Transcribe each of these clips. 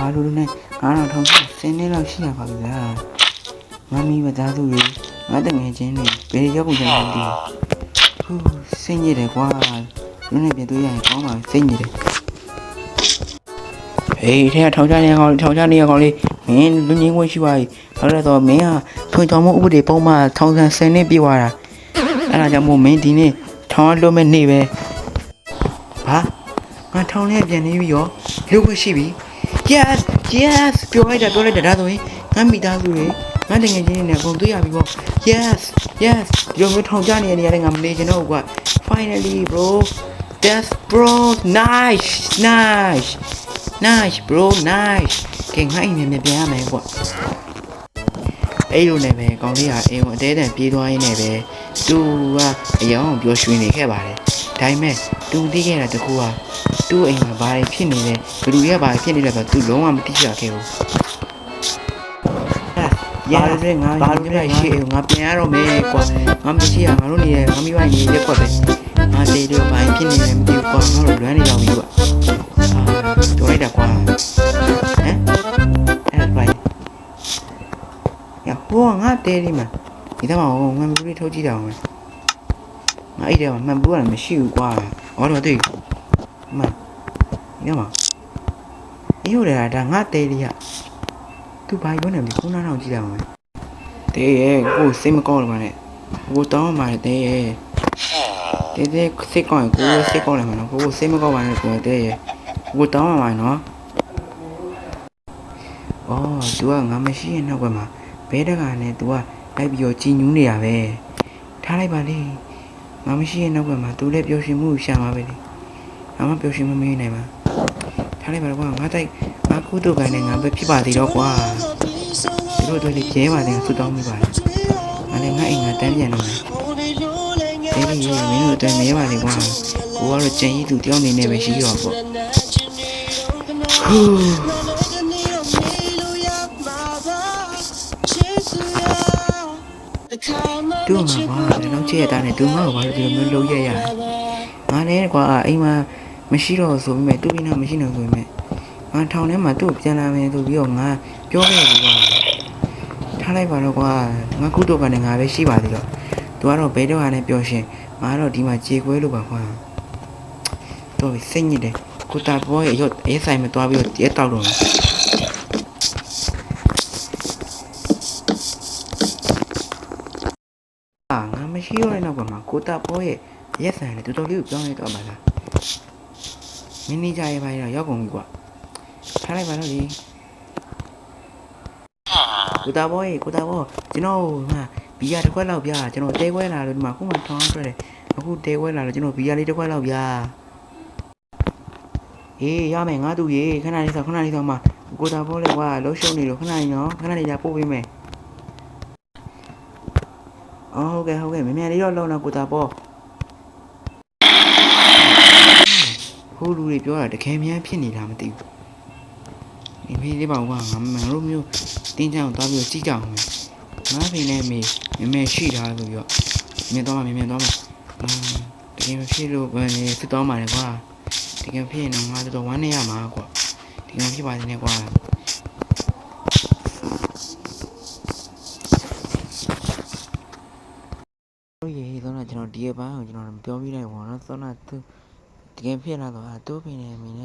ဘာလို့လဲငါတော့ထောင်စင်းနေလောက်ရှိရပါပြီလားမမီးမသားသူတွေငါတငယ်ချင်းတွေဘယ်ရောက်ကုန်ကြလဲဒီဟူးစိတ်ညစ်တယ်ကွာလူနဲ့ပြန်တွေ့ရရင်ကောင်းပါစိတ်ညစ်တယ်ဟေးထဲထောင်ချနေကောင်ထောင်ချနေကောင်လေးမင်းလူငင်းခွင့်ရှိပါ යි ဘာလို့လဲဆိုတော့မင်းဟာထွင်တော်မှုဥပဒေပုံမှန်ထောင်ဆန်10နှစ်ပြည့်သွားတာအဲ့ဒါကြောင့်မို့မင်းဒီနေ့ထောင်လွတ်မဲ့နေ့ပဲဟာငါထောင်ထဲပြန်နေပြီရောလူခွင့်ရှိပြီ yes yes ပြောလိုက်တာဒါဆိုရင်ငါမိသားစုတွေငါတကယ်ချင်းနေအကုန်တွေ့ရပြီပေါ့ yes yes ဒီလိုမျိုးထောင်ချနေနေရတယ်ငါမနေချင်တော့ဘူးကွာ finally bro that's bro nice bro nice ကဲငါအိမ်မြင်ပြန်ရမယ်ကွာအဲ့လိုနဲ့ပဲကောင်းလေးကအိမ်ကိုအသေးတန်ပြေးသွားရင်းနဲ့ပဲသူကအယောင်ပြောရွှင်နေခဲ့ပါတယ်ဒါပေမဲ့သူသိခဲ့တာတကူကသူ့အိမ်မှာဘာတွေဖြစ်နေလဲဘယ်လိုရဘာဖြစ်နေလဲဆိုတော့သူလုံးဝမသိချခဲ့ဘူးဘာလို့ငါရှိအိမ်ငါပြန်ရတော့မယ်ကွာငါမရှိရငါတို့နေရငါမိဘနေရက်ကွက်ပဲငါတေးတော့ဘာဖြစ်နေလဲမသိဘူးကွာငါတို့လွမ်းနေတော့ပြီကွာတော်လိုက်တာကွာဟမ်အဲ့ဒါရဟိုငါတဲဒီမှာဒီတော့ငါမဘူးထုတ်ကြည့်တာအောင်ငါအဲ့တဲမှာမှန်ဘူးကလည်းမရှိဘူးကွာဟောတော့တွေ့မှန်ဒီမှာအေးဟုတ်တယ်ဒါငါတဲလေးရသူဘာပြောနေလဲခုနကတော့ကြည့်တာအောင်တဲရဲ့ကိုစိတ်မကောင်းလို့ပါနဲ့ကိုတောင်းမှလည်းတဲရဲ့တဲစိတ်ကောင်းရင်ကိုစိတ်ကောင်းလိုက်မှာနော်ကိုစိတ်မကောင်းပါနဲ့ကိုတဲရဲ့ကိုတောင်းမှမှာနော်အော် तू ကငါမရှိရင်နောက်ကမှာဘဲတကနဲ့ तू ကလိုက်ပြီးတော့ကြည်ညူးနေရပဲထားလိုက်ပါလေငါမရှိရင်နောက်ကမှာ तू လည်းပျော်ရွှင်မှုရှာမှာပဲလေငါမှပျော်ရွှင်မမေးနိုင်ပါထားလိုက်ပါတော့ကွာငါတိုက်ငါကုတုကန်နဲ့ငါပဲဖြစ်ပါသေးတော့ကွာဒီလိုတွေကျဲပါလေသူတောင်းမိပါလားငါလည်းငါအိမ်ကတန်းပြန်တော့မယ်ဒီလိုမင်းတို့တန်းနေပါလေကွာကိုကတော့ကြံကြီးသူတယောက်နေနေပဲရှိတော့ပေါ့ဟူးတူမှာပါတော့ကြည့်ရတာနဲ့တူမှာဘာလို့ဒီလိုမျိုးလုပ်ရရငါလည်းကွာအိမ်မှာမရှိတော့ဆိုပေမဲ့တူပြီးတော့မရှိတော့ဆိုပေမဲ့ငါထောင်ထဲမှာသူ့ပြန်လာမယ်ဆိုပြီးတော့ငါပြောခဲ့ပြီကွာထားလိုက်ပါတော့ကွာငါကုတုကနေငါပဲရှိပါသေးတော့သူကတော့ဘဲတော့ဟာနဲ့ပြောရှင်ငါတော့ဒီမှာကြေကွဲလို့ပါကွာတော့စိတ်ညစ်တယ်ကိုတာဘောရဲ့ရုပ်အေးဆိုင်မသွားပြီးတော့တဲတောက်တော့ငါမရှိရတဲ့နောက်ကမှာကိုတာဘောရဲ့ရက်ဆန်နဲ့တူတော်လေးကိုပြောင်းလိုက်တော့ပါလားမင်းနေကြရဲ့ပိုင်းတော့ရောက်ကုန်ပြီကွာထားလိုက်ပါတော့လေကိုတာဘောကျွန်တော်ငါဘီယာတစ်ခွက်လောက်ပြကျွန်တော်တဲခွဲလာလို့ဒီမှာခုမှထောင်းထွက်တယ်အခုတဲခွဲလာလို့ကျွန်တော်ဘီယာလေးတစ်ခွက်လောက်ပြအေးရမယ်ငါတူရေခဏလေးဆိုမှကိုတာဘောလေကွာလှုပ်ရှုပ်နေလို့ခဏလေးနော်ခဏလေးကြာပို့ပေးမယ်ဟုတ်ကဲ့မြန်မြန်လေးတော့လုံတော့ကိုတာဘောဟိုလူတွေပြောတာတကယ်မြန်ဖြစ်နေတာမသိဘူးဒီမေးလေးပါကွာငါမန်တို့မျိုးတင်းချောင်းသွားပြီးကြည့်ကြအောင်ငါဖေနဲ့မေမြန်ရှိတာဆိုပြီးတော့မြန်သွားမှာတကယ်မဖြစ်လို့ဘယ်နေစစ်သွားမှာလဲကွာတကယ်ဖြစ်ရင်တော့ငါတော်ဝမ်းနေရမှာကွာတကယ်ဖြစ်ပါသေးနဲ့ကွာတို့ရေတော့ကျွန်တော်ဒီအပိုင်းကိုကျွန်တော်ပြောပြလိုက်ပါတော့သောနာသူတကယ်ဖြစ်လာတော့သူ့ဖေနဲ့မင်းက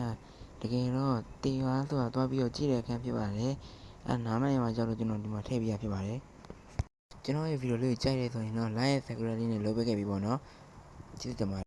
တကယ်တော့တေရွာဆိုတာသွားပြီးတော့ကြည့်တဲ့အခန်းဖြစ်ပါတယ်နားမလည်မှာကြောက်လို့ကျွန်တော်ဒီမှာထည့်ပြရဖြစ်ပါတယ်ကျွန်တော်ရဲ့ဗီဒီယိုလေးကိုကြိုက်တယ်ဆိုရင်တော့ like နဲ့ subscribe လေးနဲ့လုပ်ပေးခဲ့ပြီပေါ့နော်ကျေးဇူးတင်ပါတယ်